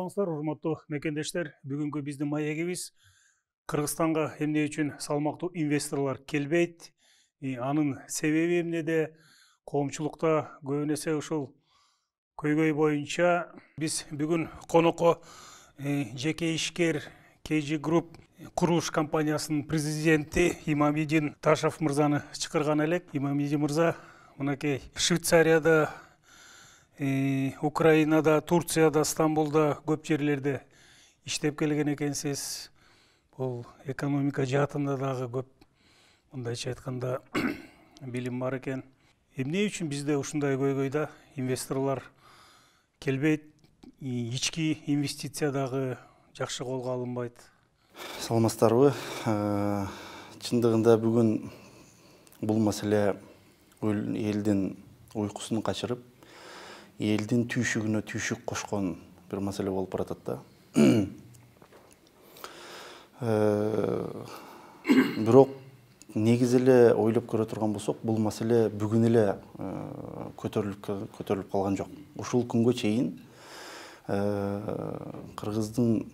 саламатсыздар, урматтуу мекендештер. Бүгүнкү биздин маегибиз Кыргызстанга эмне үчүн салмактуу инвесторлор келбейт, анын себеби эмнеде, коомчулукта көбүн эсе ушул көйгөй боюнча биз бүгүн конокко жеке ишкер KG Group курулуш компаниясынын президенти Имамидин Ташев мырзаны чакырган элек. Имамидин мырза мынакей Швейцарияда, Украинада, Турцияда, Стамбулда көп жерлерде иштеп келген экенсиз. Бул экономика жаатында дагы көп, мындайча айтканда, билим бар экен. Эмне үчүн бизде ушундай көйгөйдө инвесторлор келбейт, ички инвестиция дагы жакшы колго алынбайт? Саламатсыздарбы? Чындыгында бүгүн бул маселе элдин уйкусун качырып, элдин түйшүгүнө түйшүк кошкон бир маселе болуп баратат да. Бирок негизи эле ойлоп көрө турган болсок, бул маселе бүгүн эле көтөрүлүп калган жок. Ушул күнгө чейин Кыргыздын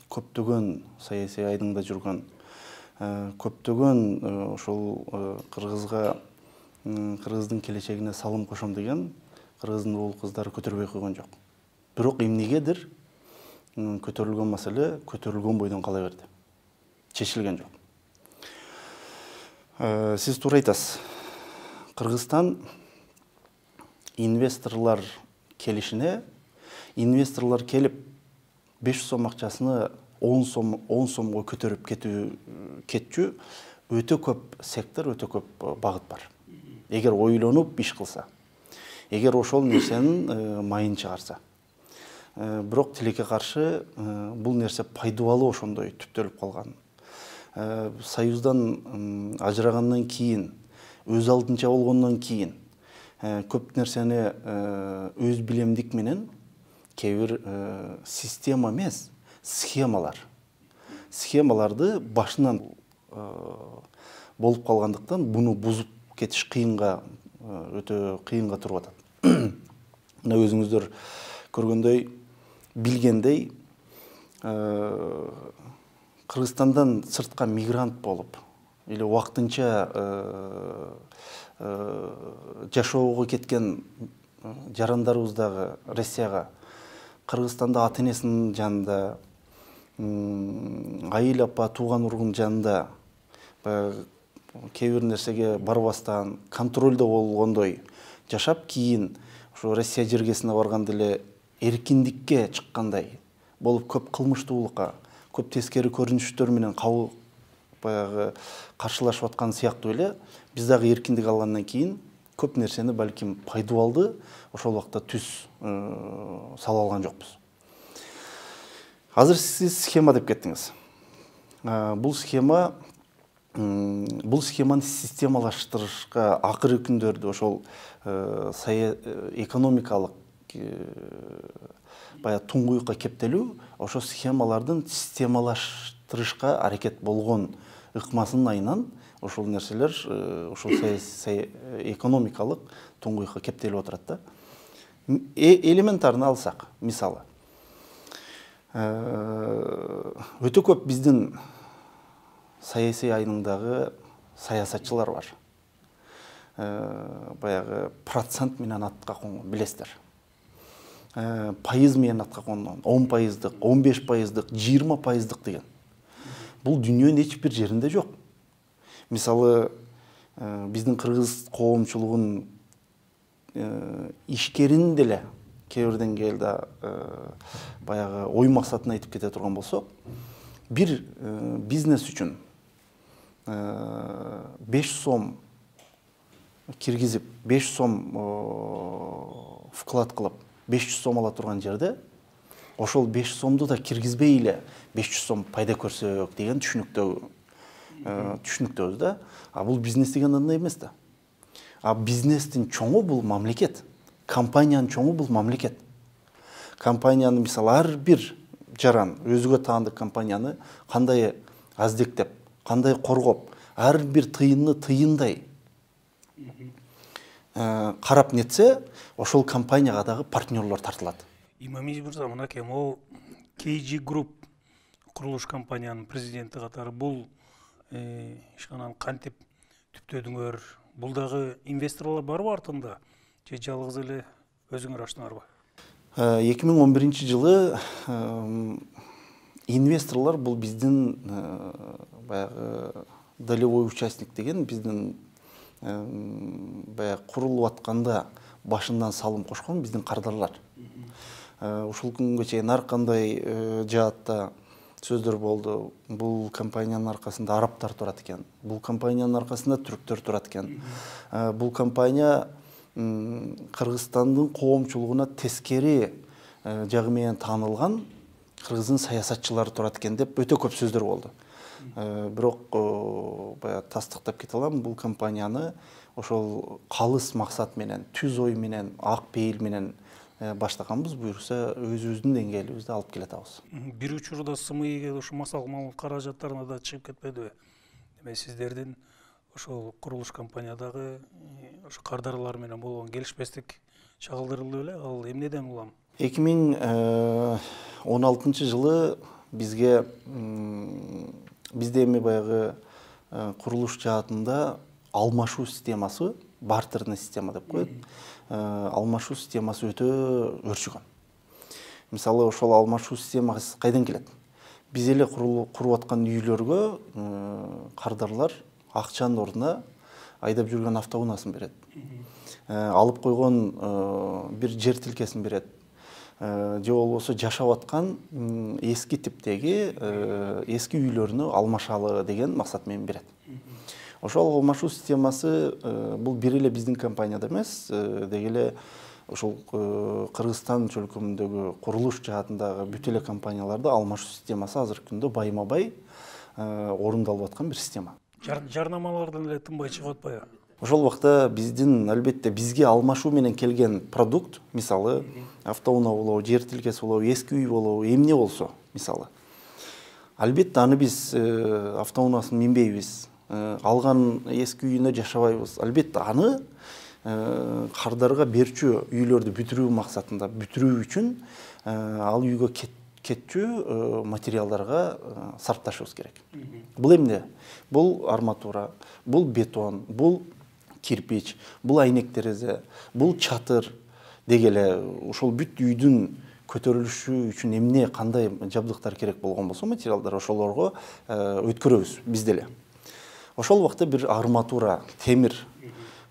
көптөгөн саясий айдыңда жүргөн, көптөгөн ушул Кыргыздын келечегине салым кошом деген Кыргыздын уул кыздары көтөрбөй койгон жок. Бирок эмнегедир көтөрүлгөн маселе көтөрүлгөн бойдон кала берди. Чечилген жок. Сиз туура айтасыз. Кыргызстан инвесторлор келишине, инвесторлор келип 500 сом акчасыны 10 сомго көтөрүп кетчү өтө көп сектор, өтө көп багыт бар. Эгер ойлонуп иш кылса, эгер ошол нерсенин майын чыгарса. Бирок тилекке каршы бул нерсе пайдубалы ошондой түптөлүп калган. Союздан ажырагандан кийин, өз алдынча болгондон кийин көп нерсени өз билемдик менен кээ бир система эмес, схемаларды башынан болуп калгандыктан буну бузуп кетиш өтө кыйынга туруп атат. Мына өзүңүздөр көргөндөй, билгендей, Кыргызстандан сыртка мигрант болуп, или убактынча жашоого кеткен жарандарыбыз дагы Россияга, Кыргызстанда ата-энесинин жанында, айыл апа, тууган ургун жанында кээ бир нерсеге барбастан, контролдо болгондой жашап, кийин ошо Россия жергесине барганда эле эркиндикке чыккандай болуп, көп кылмыштуулукка, көп тескери көрүнүштөр менен баягы каршылашып аткан сыяктуу эле, биз дагы эркиндик алгандан кийин көп нерсени балким пайдубалды ошол убакта түз сала алган жокпуз. Азыр сиз схема деп кеттиңиз. Бул схеманы системалаштырышка акыркы күндөрдө ошол экономикалык туңгуюкка кептелүү, ошо схемалардын системалаштырышка аракет болгон ыкмасынын айынан ошол нерселер, ошол экономикалык туңгуюкка кептелип отурат да. Элементарны алсак, мисалы, өтө көп биздин саясий айныңдагы саясатчылар бар. Баягы процент менен атка конгон, билесиздер. Пайыз менен атка конгон, 10%, 15%, 20% деген. Бул дүйнөнүн эч бир жеринде жок. Мисалы, биздин кыргыз коомчулугунун ишкерин деле кээ бир деңгээлде баягы ой максатын айтып кете турган болсок, бир бизнес үчүн 5 сом киргизип, 5 сом вклад кылып, 500 сом ала турган жерде, ошол 5 сомду да киргизбей эле 500 сом пайда көрсөк деген түшүнүктөбүз да. Бул бизнес деген андай эмес да. Бизнестин чоңу бул мамлекет. Компаниянын чоңу бул мамлекет. Компанияны, мисалы, ар бир жаран өзүгө таандык компанияны кандай аздектеп, кандай коргоп, ар бир тыйынны тыйындай карап нетсе, ошол компанияга дагы партнерлор тартылат. Имамиев мырза, мынакей могу KG Group курулуш компаниянын президенти катары бул ишканан кантип түптөдүңөр? Бул дагы инвесторлор барбы артында же жалгыз эле өзүңөр ачтыңарбы? 2011 жылы инвесторлар бул биздин баягы долевой участник деген биздин баягы курулуп атканда башындан салым кошкон биздин кардарлар. Ушул күнгө чейин ар кандай жаатта сөздөр болду. Бул компаниянын аркасында арабтар турат экен. Бул компаниянын аркасында түрктөр турат экен. Бул компания Кыргызстандын коомчулугуна тескери жагы менен таанылган кыргыздын саясатчылары турат экен деп өтө көп сөздөр болду. Бирок баягы тастыктап кете алам, бул компанияны ошол калыс максат менен, түз ой менен, ак пейил менен баштаганбыз. Буюрса өзүбүздүн деңгээлибизде алып келатабыз. Бир учурда СМИге ушу масал каражаттарына да чыгып кетпедиби? Демек сиздердин ошол курулуш компаниядагы ошо кардарлар менен болгон келишпестик чагылдырылды беле? Ал эмнеден улам? 2016 жылы бизде эми баягы курулуш жаатында алмашуу системасы, бартерный система деп коет. Алмашуу системасы өтө өрчүгөн. Мисалы, ошол алмашуу системасы кайдан келет? Биз эле куруп аткан үйлөргө кардарлар акчанын ордуна айдап жүргөн автоунаасын берет. Алып койгон бир жер тилкесин берет. Же болбосо жашап аткан эски типтеги эски үйлөрүнү алмашалы деген максат менен берет. Ошол алмашуу системасы бул бир эле биздин компанияда эмес, деги эле ошол Кыргызстан чөлкөмүндөгү курулуш жаатындагы бүт эле компанияларда алмашуу системасы азыркы күндө байма-бай орундалып аткан бир система. Жарнамалардан эле тынбай чыгып атпайбы? Ошол убакта биздин албетте бизге алмашуу менен келген продукт, мисалы, автоунаа болобу, жер тилкеси болобу, эски үй болобу, эмне болсо, мисалы. Албетте аны биз автоунаасын минбейбиз, алган эски үйүнө жашабайбыз. Албетте аны кардарга берчү үйлөрдү бүтүрүү максатында, бүтүрүү үчүн ал үйгө кетчү материалдарга сарпташыбыз керек. Бул эмне? Бул арматура, бул бетон, бул кирпич, бул айнек терезе, бул чатыр деги эле ошол бүт үйдүн көтөрүлүшү үчүн эмне, кандай жабдыктар керек болгон болсо материалдар, ошолорго өткөрөбүз биз деле. Ошол убакта бир арматура, темир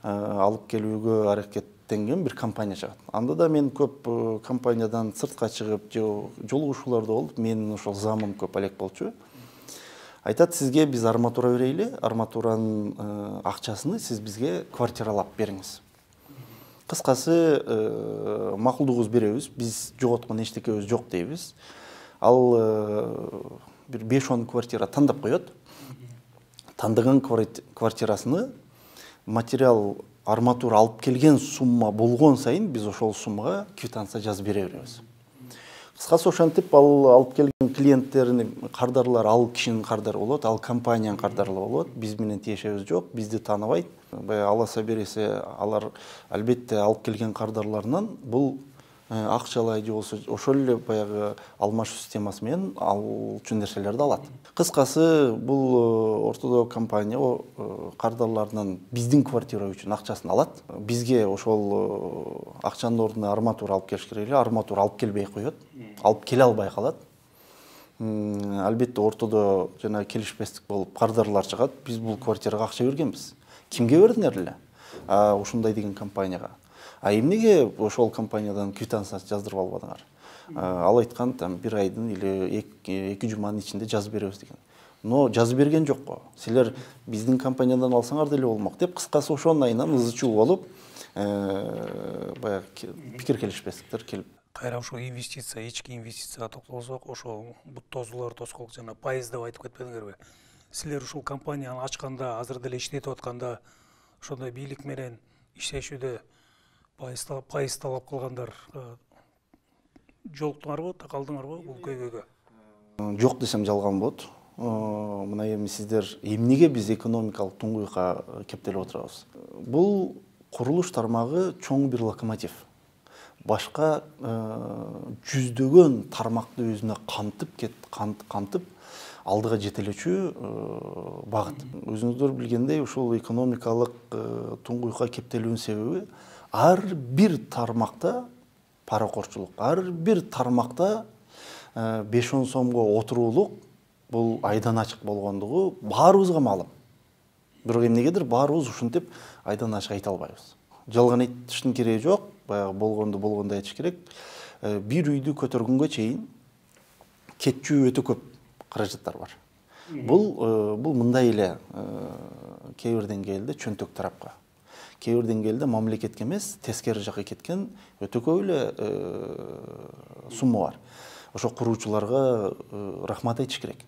алып келүүгө аракеттенген бир компания чыгат. Анда да мен көп компаниядан сыртка чыгып, жолугушууларда болуп, менин ошол замым көп алек болчу. Айтат, сизге биз арматура берейли, арматуранын акчасыны сиз бизге квартиралап бериңиз. Кыскасы, макулдугубуз беребиз, биз жоготкон эчтекебиз жок дейбиз. Ал бир 5-10 квартира тандап коет. Тандаган квартирасыны материал арматура алып келген сумма болгон сайын биз ошол суммага квитанция жазып бере беребиз. Кыскасы ошентип алып келген клиенттерин кардарлар ал кишинин кардары болот, ал компаниянын кардары болот. Биз менен тиешебиз жок, бизди тааныбайт. Баягы аласа бересе алар албетте алып келген кардарларынан бул акчалай же болсо ошол эле баягы алмашуу системасы менен ал үчүн нерселерди алат. Кыскасы бул ортодо компания кардарларынан биздин квартира үчүн акчасын алат. Бизге ошол акчанын ордуна арматура алып келиш керек эле, арматура алып келбей коет, алып келе албай калат. Албетте ортодо жана келишпестик болуп кардарлар чыгат. Биз бул квартирага акча бергенбиз. Кимге бердиңер эле? Ушундай деген компанияга. Эмнеге ошол компаниядан квитанция жаздырып албадыңар? Ал айткан, бир айдын или 2 жуманын ичинде жазып беребиз деген. Но жазып берген жок го. Силер биздин компаниядан алсаңар деле болмок деп, кыскасы ошонун айынан ызы-чуу болуп, баягы пикир келишпестиктер келип. Кайра ошо инвестиция, ички инвестицияга токтолсок, ошол бут тозуулар, тоскоолдук жана пайыз деп айтып кетпедиңерби? Силер ушул компанияны ачканда, азыр деле иштетип атканда, ошондой бийлик менен иштешүүдө пайыз талап кылгандар жолуктуңарбы, такалдыңарбы бул көйгөйгө? Жок десем жалган болот. Мына эми сиздер эмнеге биз экономикалык туңгуйга кептелип отурабыз? Бул курулуш тармагы чоң бир локомотив. башка жүздөгөн тармакты өзүнө камтып алдыга жетелечүү багыт. Өзүңүздөр билгендей, ушул экономикалык туңгуйукка кептелүүнүн себеби ар бир тармакта паракорчулук, ар бир тармакта 5-10 сомго отуруулук бул айдан ачык болгондугу баарыбызга маалым. Бирок эмнегедир баарыбыз ушинтип айдан ачык айта албайбыз. Жалган айтыштын кереги жок, баягы болгондой айтыш керек. Бир үйдү көтөргөнгө чейин кетчүү өтө көп каражаттар бар. Бул мындай эле кээ бир деңгээлде чөнтөк тарапка, кээ бир деңгээлде мамлекетке эмес, тескери жакка кеткен өтө көп эле сумма бар. Ошо куруучуларга рахмат айтыш керек.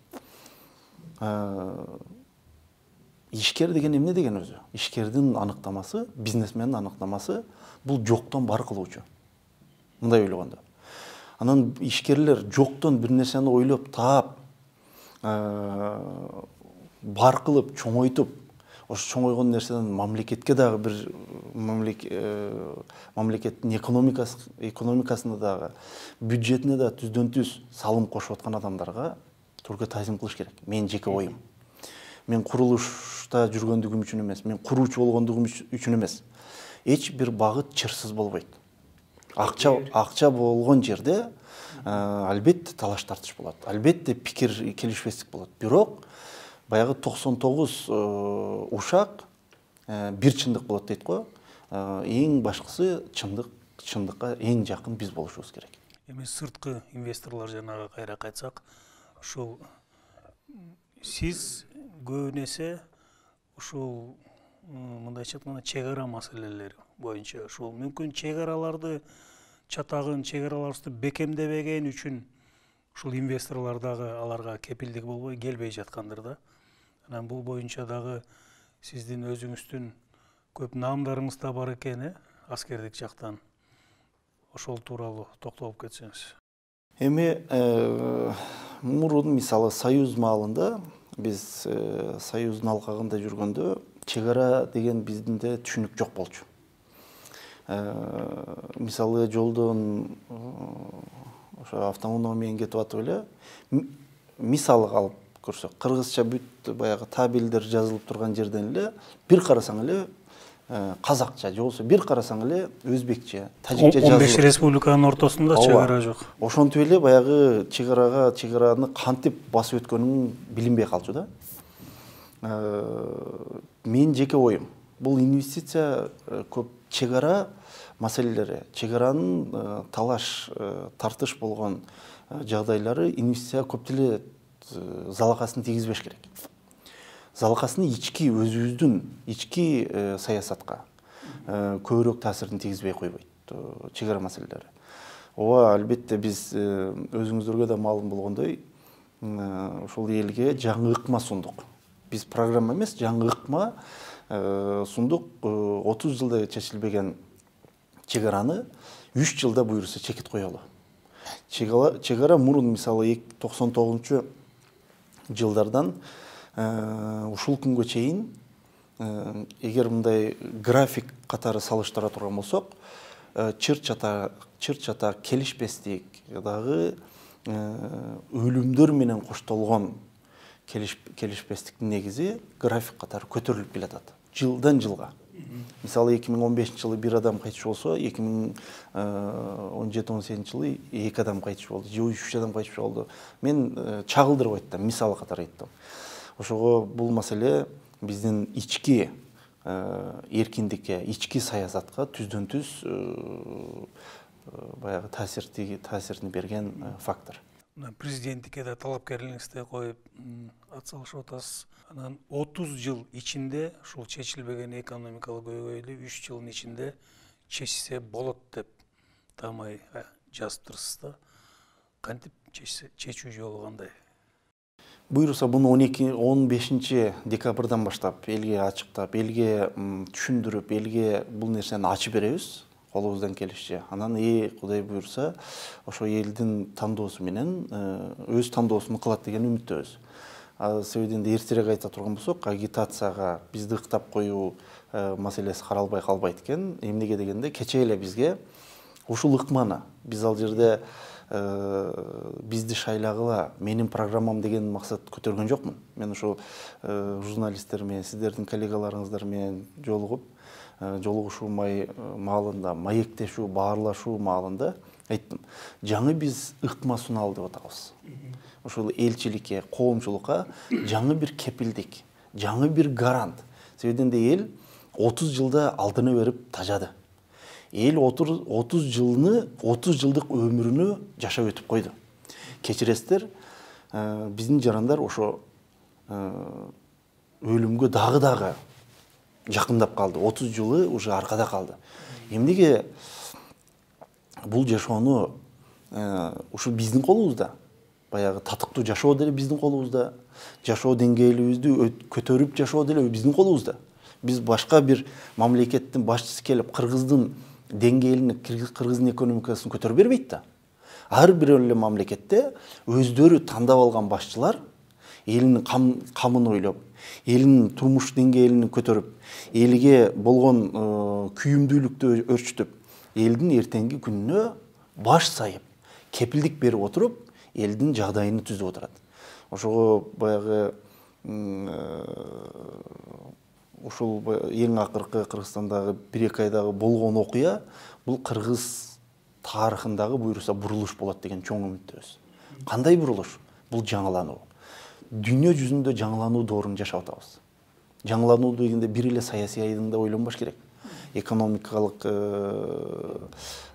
Ишкер деген эмне деген өзү? Ишкердин аныктамасы, бизнесмендин аныктамасы бул жоктон бар кылуучу. Мындай ойлогондо. Анан ишкерлер жоктон бир нерсени ойлоп таап, бар кылып, чоңойтуп, ошо чоңойгон нерседен мамлекетке дагы бир мамлекеттин экономикасына дагы, бюджетине да түздөн-түз салым кошуп аткан адамдарга тургу тазим кылыш керек. Менин жеке оюм. Мен курулушта жүргөндүгүм үчүн эмес, мен куруучу болгондугум үчүн эмес. Эч бир багыт чырсыз болбойт. Акча болгон жерде албетте талаш тартыш болот. Албетте пикир келишпестик болот. Бирок баягы 99 ушак бир чындык болот дейт го. Эң башкысы чындыкка эң жакын биз болушубуз керек. Эми сырткы инвесторлор жанагы кайра кайтсак, ушул сиз көбүн эсе ушул мындайча айтканда чек ара маселелери боюнча ушул мүмкүн чек араларды чатагын, чек араларды бекемдебеген үчүн ушул инвесторлор дагы аларга кепилдик болбой келбей жаткандыр да. Анан бул боюнча дагы сиздин өзүңүздүн көп наамдарыңыз да бар экен, аскердик жактан. Ошол тууралуу токтолуп кетсеңиз. Эми мурун мисалы Союз маалында биз Союздун алкагында жүргөндө чек ара деген биздинде түшүнүк жок болчу. Мисалы жолдон ошо автоунаа менен кетип атып эле мисалы алып көрсөк, кыргызча бүт баягы табелдер жазылып турган жерден эле бир карасаң эле казакча же болбосо бир карасаң эле өзбекче, тажикче жазылып. 15 республиканын ортосунда чек ара жок. Ошентип эле баягы чек араны кантип басып өткөнүн билинбей калчу да. Менин жеке оюм, бул инвестиция көп чек ара маселелери, чек аранын талаш, тартыш болгон жагдайлары инвестиция көп деле залакасын тийгизбеш керек. Залакасын ички өзүбүздүн ички саясатка көбүрөөк таасирин тийгизбей койбойт чек ара маселелери. Ооба, албетте биз өзүңүздөргө да маалым болгондой ушул элге жаңы ыкма сундук. Биз программа эмес, жаңы ыкма сундук. 30 жылда чечилбеген чек араны 3 жылда буюрса чекит коелу. Чек ара мурун мисалы 99 жылдардан ушул күнгө чейин эгер мындай график катары салыштыра турган болсок, чыр чата келишпестик дагы өлүмдөр менен коштолгон келишпестиктин негизи график катары көтөрүлүп келатат жылдан жылга. Мисалы 2015 жылы бир адам кайтыш болсо, 2017-18 жылы 2 адам кайтыш болду, же 3 адам кайтыш болду. Мен чагылдырып айттым, мисалы катары айттым. Ошого бул маселе биздин ички эркиндикке, ички саясатка түздөн-түз баягы таасирин берген фактор. Президенттикке да талапкерлигиңизди коюп атсалышып атасыз. Анан 30 жыл ичинде ушул чечилбеген экономикалык көйгөйлү 3 жылдын ичинде чечсе болот деп таамай жазып турсуз да. Кантип чечүү жолу кандай? Буюрса буну 15 декабрдан баштап элге ачыктап, элге түшүндүрүп, элге бул нерсени ачып беребиз. Колубуздан келишче. Анан Кудай буюрса, ошо элдин тандоосу менен өз тандоосун кылат деген үмүттөбүз. Себебинде эртерээк айта турган болсок, агитацияга бизди ыктап коюу маселеси каралбай калбайт экен. Эмнеге дегенде, кечээ эле бизге ушул ыкманы биз ал жерде бизди шайлагыла менин программам деген максат көтөргөн жокмун. Мен ушул журналисттер менен, сиздердин коллегаларыңыздар менен жолугушуу маалында, маектешүү, баарлашуу маалында айттым. Жаңы биз ыкма суналып деп атабыз. Ушул элчиликке, коомчулукка жаңы бир кепилдик, жаңы бир гарант. Себебинде эл 30 жылда алдына берип тажады. Ел 30 жылдық өміріні жашап өтіп қойды. Кечиресіздер, биздин жарандар ошо өлүмгө дагы жакындап калды. 30 жылы уже аркада калды. Эмнеге бул жашоону ушу биздин колубузда, баягы татыктуу жашоо деле биздин колубузда, жашоо деңгээлибизди көтөрүп жашоо деле биздин колубузда. Биз башка бир мамлекеттин башчысы келип кыргыздын деңгээлин, кыргыздын экономикасын көтөрүп бербейт да. Ар бир эле мамлекетте өздөрү тандап алган башчылар элинин камын ойлоп, элинин турмуш деңгээлин көтөрүп, элге болгон күйүмдүүлүктү өрчүтүп, элдин эртеңки күнүнө баш сайып, кепилдик берип отуруп, элдин жагдайын түзүп отурат. Ошого баягы ушул эң акыркы Кыргызстандагы 1-2 айдагы болгон окуя бул кыргыз тарыхындагы буюрса бурулуш болот деген чоң үмүттөбүз. Кандай бурулуш? Бул жаңылануу. Дүйнө жүзүндө жаңылануу доорун жашап атабыз. Жаңылануу дегенде бир эле саясий айдыңда ойлонбош керек. Экономикалык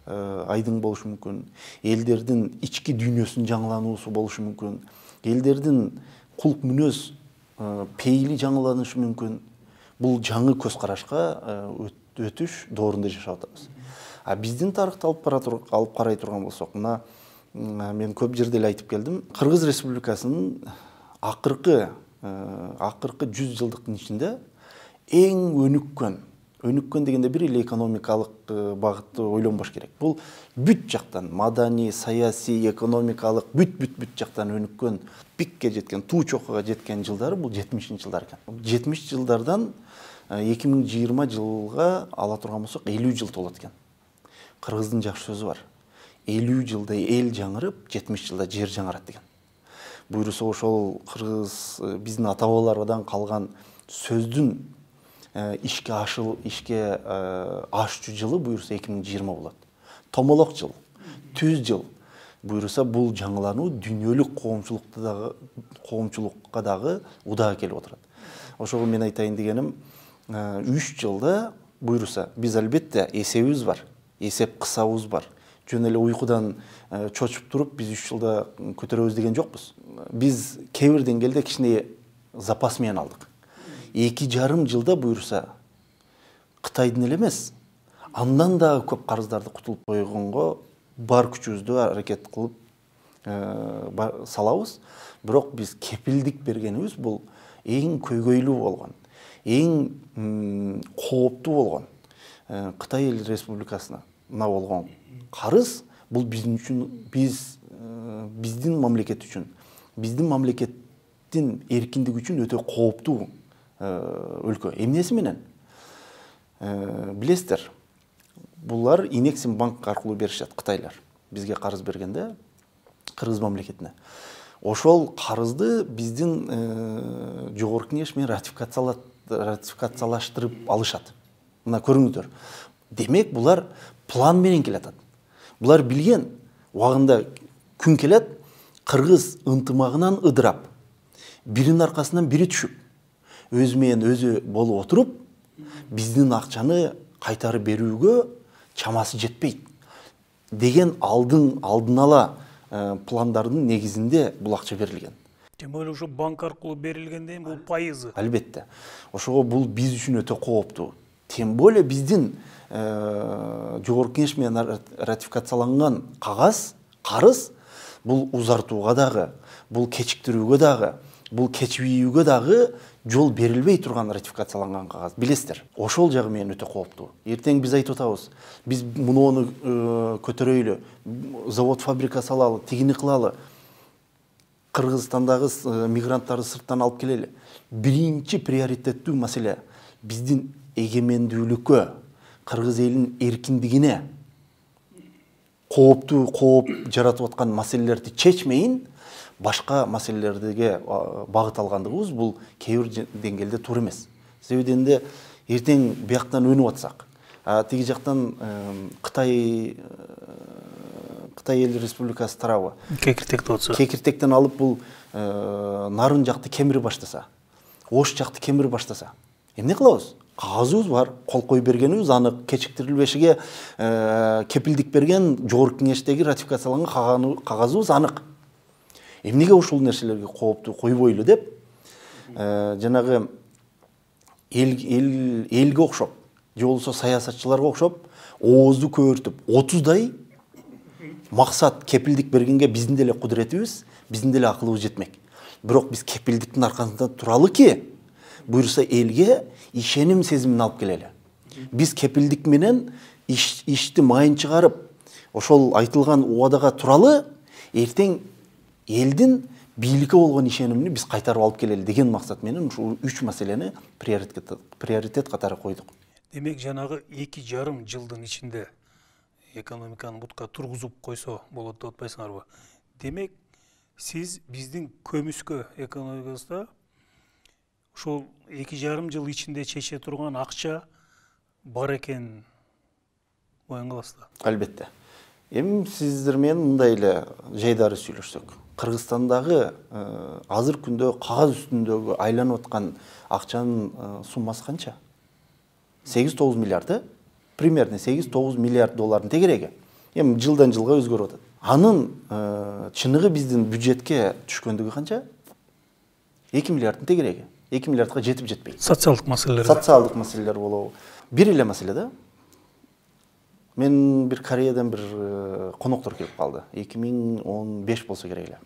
айдың болушу мүмкүн. Элдердин ички дүйнөсүнүн жаңылануусу болушу мүмкүн. Элдердин кулк мүнөз пейили жаңыланышы мүмкүн. Бул жаңы көз карашка өтүш доорунда жашап атабыз. А биздин тарыхты алып карай турган болсок, мына мен көп жерде эле айтып келдим. Кыргыз Республикасынын акыркы 100 жылдыктын ичинде эң өнүккөн дегенде бир эле экономикалык багытты ойлонбош керек. Бул бүт жактан маданий, саясий, экономикалык бүт жактан өнүккөн, пикке жеткен, туу чокуга жеткен жылдары бул 70-жылдар экен. 70 жылдардан 2020 жылга ала турган болсок 50 жыл толот экен. Кыргыздын жакшы сөзү бар. 50 жылда эл жаңырып, 70 жылда жер жаңырат деген. Буюрса ошол кыргыз биздин ата бабалардан калган сөздүн ишке ашчу жылы буюрса 2020 болот. Томолок жыл, түз жыл буюрса бул жаңылануу дүйнөлүк коомчулукка дагы удаа келип отурат. Ошого мен айтайын дегеним, 3 жылда буюрса биз албетте эсебибиз бар, эсеп кысабыз бар. Жөн эле уйкудан чочуп туруп биз 3 жылда көтөрөбүз деген жокпуз. Биз кээ бир деңгээлде кичине запас менен алдык. 2,5 жылда буюрса Кытайдын эле эмес, андан дагы көп карыздарды кутулуп койгонго бар күчүбүздү аракет кылып салабыз. Бирок биз кепилдик бергенибиз бул эң көйгөйлүү болгон, эң кооптуу болгон Кытай эл республикасына болгон карыз бул биздин үчүн, биздин мамлекет үчүн, биздин мамлекеттин эркиндиги үчүн өтө кооптуу өлкө. Эмнеси менен? Билесиздер, булар Инексим банк аркылуу беришет, Кытайлар. Бизге карыз бергенде, Кыргыз мамлекетине. Ошол карызды биздин жогорку кеңеш менен ратификациялаштырып алышат. Мына көрүңүздөр. Демек, булар план менен келатат. Булар билген, убагында күн келет, кыргыз ынтымагынан ыдырап, биринин аркасынан бири түшүп, өзү менен өзү болуп отуруп, биздин акчаны кайтарып берүүгө чамасы жетпейт деген алдын ала пландардын негизинде бул акча берилген. Тем более ушу банк аркылуу берилгенде бул пайызы. Албетте. Ошого бул биз үчүн өтө кооптуу. Тем более биздин жогорку кеңеш менен ратификацияланган карыз бул узартууга дагы, бул кечиктирүүгө дагы, бул кечибийүүгө дагы жол берилбей турган ратификацияланган кагаз. Билесиздер, ошол жагы менен өтө кооптуу. Эртең биз айтып атабыз, биз муну көтөрөйлү, завод, фабрика салалы, тигини кылалы, Кыргызстандагы мигранттарды сырттан алып келели. Биринчи приоритеттүү маселе биздин эгемендүүлүккө, кыргыз элинин эркиндигине кооп жаратып аткан маселелерди чечмейин башка маселелерге багыт алгандыгыбыз бул кээ бир деңгээлде туура эмес. Себеби дегенде эртең бияктан өнүп атсак, тиги жактан Кытай Эл Республикасы тарабы кекиртекте болсо, кекиртектен алып бул нарын жакты кемире баштаса, ош жакты кемире баштаса, эмне кылабыз? Кагазыбыз бар, кол коюп бергенибиз анык, кечиктирилбешиге кепилдик берген жогорку кеңештеги ратификацияланган кагазыбыз анык. Эмнеге ушул нерселерге коопту койбойлу деп, жанагы элге окшоп, же болбосо саясатчыларга окшоп, оозду көбөртүп, 30дай максат кепилдик бергенге биздин деле кудуретибиз, биздин деле акылыбыз жетмек. Бирок биз кепилдиктин аркасында туралы ки, буюрса элге ишеним сезимин алып келели. Биз кепилдик менен ишти майын чыгарып, ошол айтылган убадага туралы эртең элдин бийликке болгон ишенимini биз кайтарып алып келели деген максат менен ушул 3 маселени приоритет катары койдук. Демек жанагы 2,5 жылдын ичинде экономиканы бутка тургузуп койсо болот деп атпайсыңарбы? Демек сиз биздин көмүскө экономикабызда ушул 2,5 жыл ичинде чече турган акча бар экен оюн кыласыздар? Албетте. Эми сиздер менен мындай эле жайдары сүйлөшсөк, Кыргызстандагы азыр күндө кагаз үстүндөгү айланып аткан акчанын суммасы канча? 8-9 миллиард, примерно 8-9 миллиард доллардын тегереги. Эми жылдан жылга өзгөрүп атат. Анын чыныгы биздин бюджетке түшкөндүгү канча? 2 миллиарддын тегереги. 2 миллиардга жетип жетпейт. Социалдык маселелер. Социалдык маселелер болобу. Бир эле маселе да. Мен бир Кореядан бир коноктор келип калды. 2015 болсо керек эле.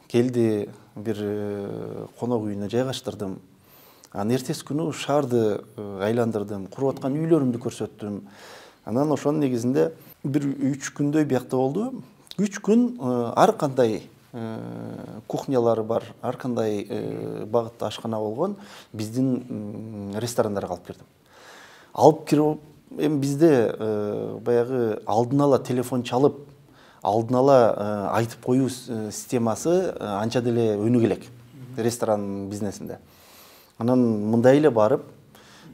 Келди, бир конок үйүнө жайгаштырдым. Анан эртеси күнү шаарды айландырдым, куруп аткан үйлөрүмдү көрсөттүм. Анан ошонун негизинде бир 3 күндөй биякта болду. 3 күн ар кандай кухнялары бар, ар кандай багытта ашкана болгон биздин ресторандарга алып кирдим. Алып кирип, эми бизде баягы алдын ала телефон чалып, алдын ала айтып коюу системасы анча деле өнүгө элек ресторан бизнесинде. Анан мындай эле барып,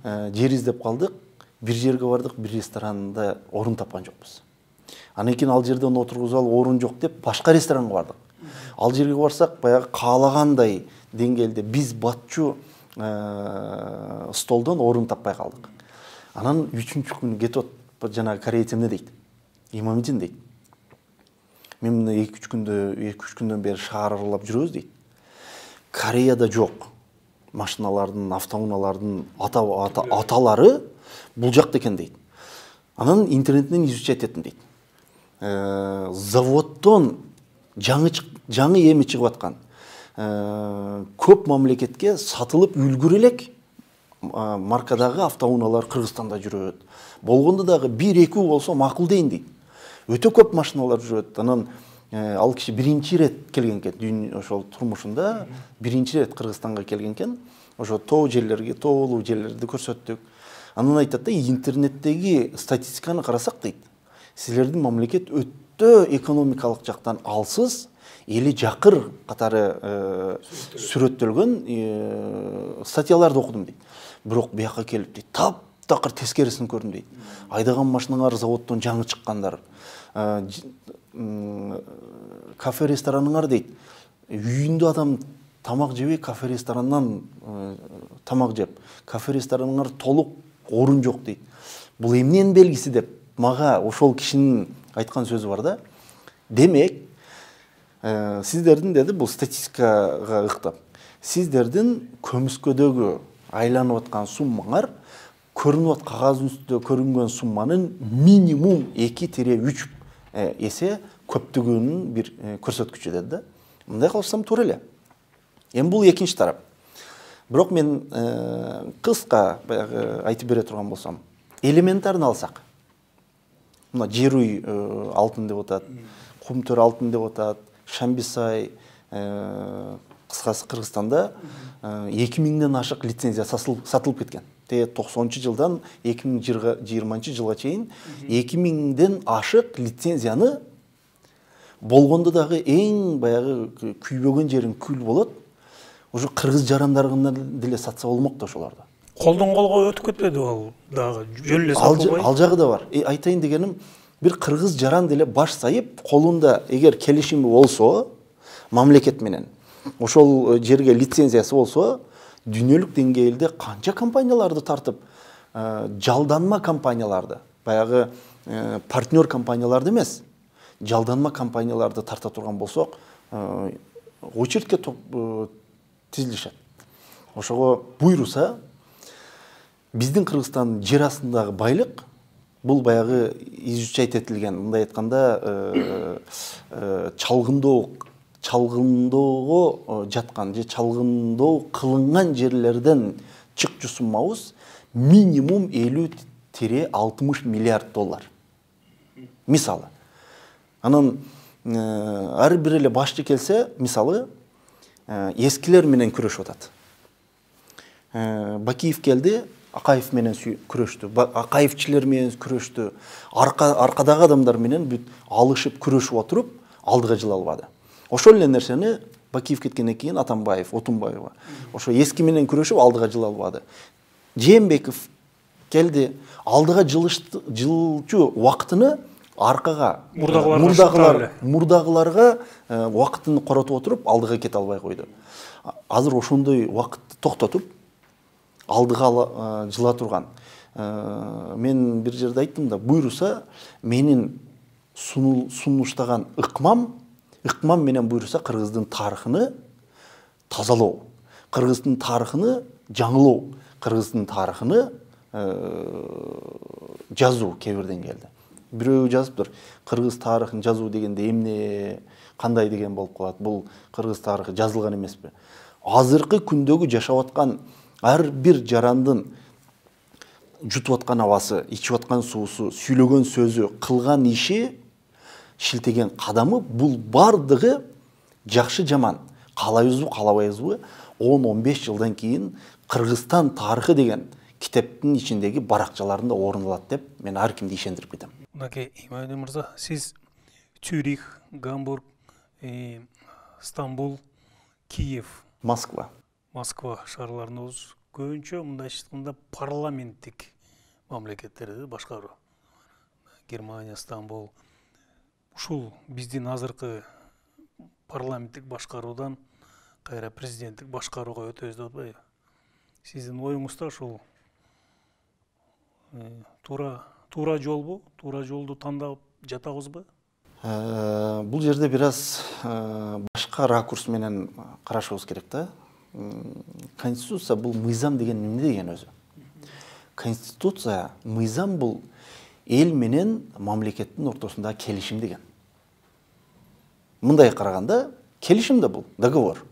жер издеп калдык, бир жерге бардык, бир ресторанда орун тапкан жокпуз. Анан кийин ал жерден отургузуп алып орун жок деп башка ресторанга бардык. Ал жерге барсак, баягы каалагандай деңгээлде биз батчу столдон орун таппай калдык. Анан 3-күнү кетип атып, жанагы кореец эмне дейт? Имамидин дейт. Мен 2-3 күндөн бери шаар аралап жүрөбүз дейт. Кореяда жок машиналардын, автоунаалардын аталары бул жакта экен дейт. Анан интернеттен изучать этим дейт. Заводдон жаңы эми чыгып аткан көп мамлекетке сатылып үлгүрө элек маркадагы автоунаалар Кыргызстанда жүрөт. Болгондо дагы 1-2 болсо макул дейин дейт. Өтө көп машиналар жүрөт. Анан ал киши биринчи ирет келген экен, ошол турмушунда биринчи ирет Кыргызстанга келген экен. Ошо тоолуу жерлерди көрсөттүк. Анан айтат да, интернеттеги статистиканы карасак дейт, силердин мамлекет өтө экономикалык жактан алсыз, эли жакыр катары сүрөттөлгөн статьяларды окудум дейт. Бирок бияка келип дейт, таптакыр тескерисин көрдүм дейт. Айдаган машиналар заводдон жаңы чыккандар. Кафе рестораныңар дейт, үйүндө адам тамак жебей, кафе ресторандан тамак жеп, кафе рестораныңар толук орун жок дейт. Бул эмненин белгиси деп мага ошол кишинин айткан сөзү бар да. Демек, сиздердин деди, бул статистикага ыктап, сиздердин көмүскөдөгү айланып аткан суммаңар көрүнүп аткан кагаз үстүндө көрүнгөн сумманын минимум 2-3 эсе көптүгүнүн бир көрсөткүчү деди да. Мындай кылсам туура эле. Эми бул экинчи тарап. Бирок мен кыска баягы айтып бере турган болсом, элементарны алсак. Мына Жеруй алтын деп атат, Кумтөр алтын деп атат, Шамбисай, кыскасы Кыргызстанда 2000'ден ашық лицензия сатылып кеткен. 90 жылдан 2020 жылға чейин 2000'ден ашық лицензияны болгондо дагы эң баягы күйбөгөн жерин күл болот. Уже кыргыз жарандарына деле сатса болмок да ошолорду. Колдон колго өтүп кетпеди ал дагы жөн эле сатылбай. Ал жагы да бар. Айтайын дегеним, бир кыргыз жаран деле баш сайып, колунда эгер келишими болсо, мамлекет менен ошол жерге лицензиясы болсо, дүйнөлүк деңгээлде канча компанияларды тартып, жалданма компанияларды, баягы партнер компанияларды эмес, жалданма компанияларды тарта турган болсок, очередке тизилишет. Ошого буйруса, биздин Кыргызстан жер астындагы байлык, бул баягы изучать этилген, мындай айтканда, чалгындоого жаткан же чалгындоо кылынган жерлерден чык жусумабыз минимум 50-60 миллиард доллар. Мисалы. Анан ар бир эле башчы келсе, мисалы, эскилер менен күрөшүп атат. Бакиев келди, Акаев менен күрөштү, Акаевчилер менен күрөштү, аркадагы адамдар менен бүт алышып күрөшүп отуруп, алдыга жыла албады. Ошол эле нерсени Бакиев кеткенден кийин Атамбаев, Отунбаева, ошо эски менен күрөшүп алдыга жыла албады. Жээнбеков келди, алдыга жылчу убактыны аркага, мурдагыларга убактын коротуп отуруп, алдыга кете албай койду. Азыр ошондой убакытты токтотуп, алдыга жыла турган. Мен бир жерде айттым да, буйруса менин сунуштаган ыкмам менен буйруса Кыргыздын тарыхыны тазалоо, Кыргыздын тарыхыны жаңылоо, Кыргыздын тарыхыны жазуу кебирден келди. Бирөө жазыптыр, Кыргыз тарыхын жазуу дегенде эмне, кандай деген болуп калат. Бул Кыргыз тарыхы жазылган эмеспи? Азыркы күндөгү жашап аткан ар бир жарандын жутуп аткан абасы, ичип аткан суусу, сүйлөгөн сөзү, кылган иши, шилтеген кадамы, бул бардыгы жакшы жаман, каалайбызбы, каалабайбызбы, 10-15 жылдан кийин Кыргызстан тарыхы деген китептин ичиндеги баракчаларында орун алат деп мен ар кимди ишендирип кетем. Мынакей Имайдын мырза, сиз Цюрих, Гамбург, Стамбул, Киев, Москва шаарларында көбүнчө мындай айтканда парламенттик мамлекеттерди башкаруу. Германия, Стамбул. Ушул биздин азыркы парламенттик башкаруудан кайра президенттик башкарууга өтөбүз деп атпайбы? Сиздин оюңузда ушул туура жолбу? Туура жолду тандап жатабызбы? Бул жерде бир аз башка ракурс менен карашыбыз керек да. Конституция бул мыйзам деген эмне деген өзү? Конституция, мыйзам бул эл менен мамлекеттин ортосундагы келишим деген. Мындай караганда, келишим да бул, договор.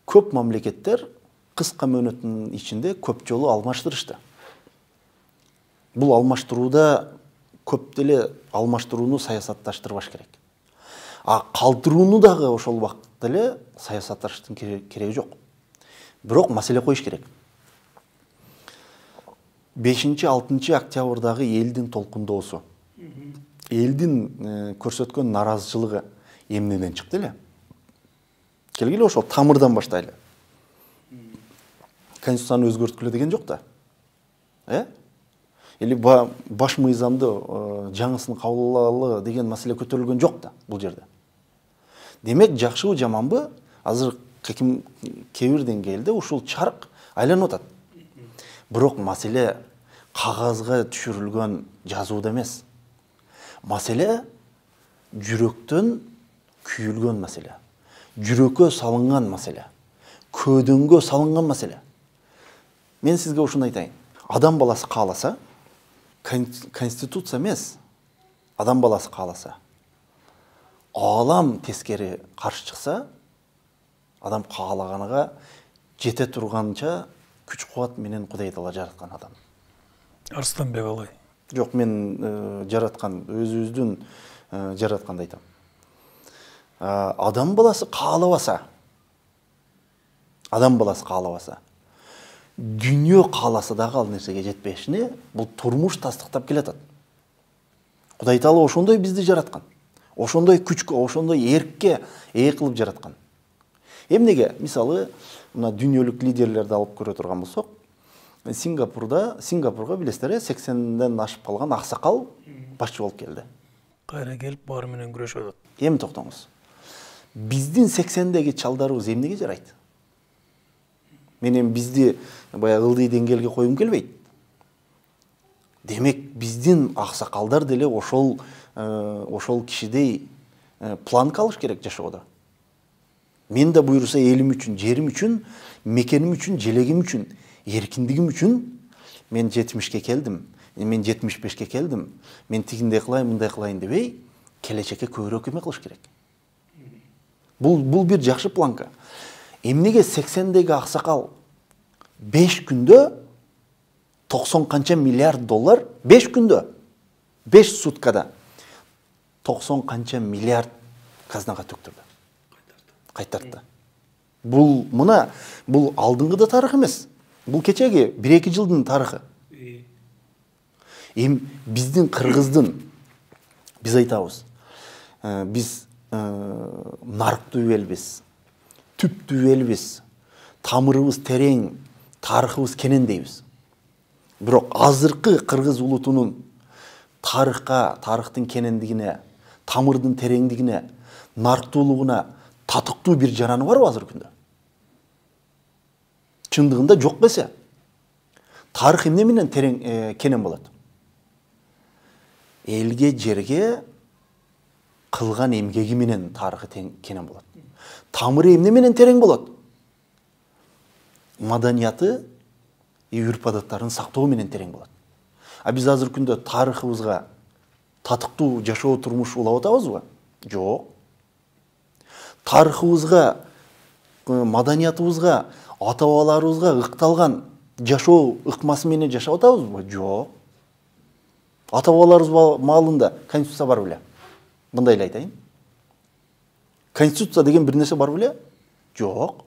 Көп мамлекеттер кыска мөөнөттүн ичинде көп жолу алмаштырышты. Бул алмаштырууда көп деле алмаштырууну саясатташтырбаш керек. А калтырууну дагы ошол убакытта эле саясатташтырыштын кереги жок. Бирок маселе коюш керек. 5-6 октябрдагы элдин толкундоосу, элдин көрсөткөн наразычылыгы эмнеден чыкты эле? Келгиле ошол тамырдан баштайлы. Конституцияны өзгөрткүлө деген жок да. Или баш мыйзамды жаңысын кабылдагалы деген маселе көтөрүлгөн жок да бул жерде. Демек, жакшыбы жаманбы, азыр кебир деңгээлде ушул чарк айланып атат. Бирок маселе кагазга түшүрүлгөн жазууда эмес. Маселе жүрөктөн күйүлгөн маселе. Жүрөккө салынган маселе. Көдөнгө салынган маселе. Мен сизге ушуну айтайын. Адам баласы кааласа, конституция эмес, адам баласы кааласа, алам тескери каршы чыкса, адам каалаганыга жете турганча күч кубат менен Кудай Таала жараткан адам. Арыстанбек алай. Жок, мен жараткан, өзүбүздүн жаратканды айтам. адам баласы каалабаса, дүние кааласа дагы ал нерсеге жетпешине бул турмуш тастыктап келатат. Кудай Таала ошондой бизди жараткан. Ошондой күчкө, ошондой эркке ээ кылып жараткан. Эмнеге? Мисалы, мына дүйнөлүк лидерлерди алып көрө турган болсок, Сингапурга билесиздер, 80ден ашып калган аксакал башчы болуп келди. Кайра келип баары менен күрөшүп атат. Эми токтоңуз. Биздин 80деги чалдарыбыз эмнеге жарайт? Менен бизди баягы ылдый деңгээлге коюм келбейт. Демек, биздин аксакалдар деле ошол кишидей планка алыш керек жашоодо. Мен да буйруса элим үчүн, жерим үчүн, мекеним үчүн, желегим үчүн, эркиндигим үчүн мен 70ке келдим, мен 75ке келдим, мен тигиндей кылайын, мындай кылайын дебей, келечекке көбүрөөк эме кылыш керек. Бул бир жакшы планка. Эмнеге 80деги аксакал 5 күндө 90 канча миллиард доллар, 5 күндө, 5 суткада 90 канча миллиард казнага төктүрдү. Кайтарды. Бул алдыңгы да тарых эмес. Бул кечеги 1-2 жылдын тарыхы. Биздин кыргыздын, биз айтабыз, биз нарыктуу элбиз, түптүү элбиз, тамырыбыз терең, тарыхыбыз кенен дейбиз. Бирок азыркы кыргыз улутунун тарыхтын кенендигине, тамырдын тереңдигине, нарыктуулугуна татыктуу бир жараны барбы азыркы күндө? Чындыгында жок бесе. Тарых эмне менен кенен болот? Элге, жерге кылган эмгеги менен тарыхы кенен болот. Тамыры эмне менен терең болот? Маданияты, үрп-адаттарын сактоо менен терең болот. А биз азыркы күндө тарыхыбызга татыктуу жашоо турмуш улап атабызбы? Жок. Тарыхыбызга, маданиятыбызга, ата-бабаларыбызга ыкталган жашоо ыкмасы менен жашап атабызбы? Жок. Ата-бабаларыбыз маалында конституция бар беле? Мындай эле айтайын. Конституция деген бир нерсе бар беле? Жок.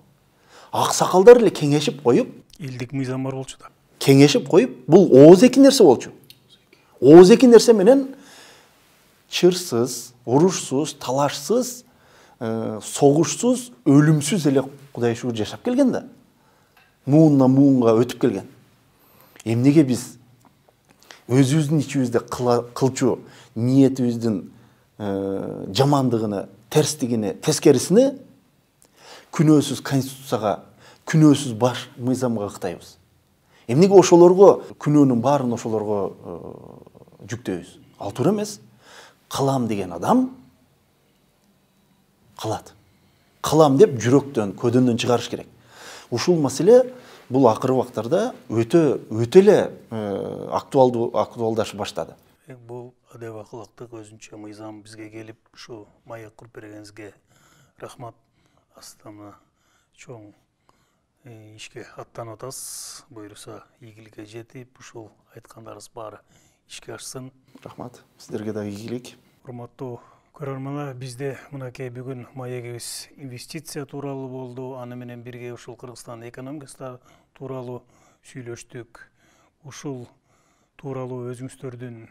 Аксакалдар эле кеңешип коюп, Элдик мыйзам бар болчу да. Кеңешип коюп, бул ооз-эки нерсе болчу. Ооз-эки нерсе менен чырсыз, урушсуз, талашсыз, согушсуз, өлүмсүз эле Кудай шүгүр жашап келген да. Муундан муунга өтүп келген. Эмнеге биз өзүбүздүн ичибизде кылчу ниетибиздин жамандыгыны, терстигини, тескерисини күнөөсүз конституцияга, күнөөсүз баш мыйзамга ыктайбыз. Эмнеге ошолорго күнөөнүн баарын ошолорго жүктөйбүз? Ал туура эмес. Кылам деген адам кылат. Кылам деп жүрөктөн, көдөндөн чыгарыш керек. Ушул маселе бул акыркы убактарда өтө эле актуалдашып баштады. Бул адеп акылыктык өзүнчө мыйзам бизге келип, ушу маек куруп бергениңизге рахмат. Астана чоң ишке аттанып атасыз. Буйруса ийгиликке жетип, ушул айткандарыңыз баары ишке ашсын. Рахмат. Сиздерге да ийгилик. Урматтуу көрөрмандар, бизде мынакей бүгүн маегибиз инвестиция тууралуу болду. Аны менен бирге ушул Кыргызстан экономикасы тууралуу сүйлөштүк. Ушул тууралуу өзүңүздөрдүн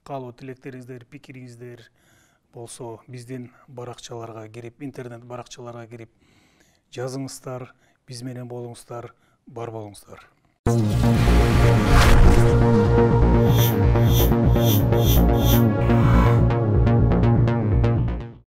каалоо тилектериңиздер, пикириңиздер болсо биздин баракчаларга кирип, интернет баракчаларга кирип жазыңыздар, биз менен болуңуздар, бар болуңуздар.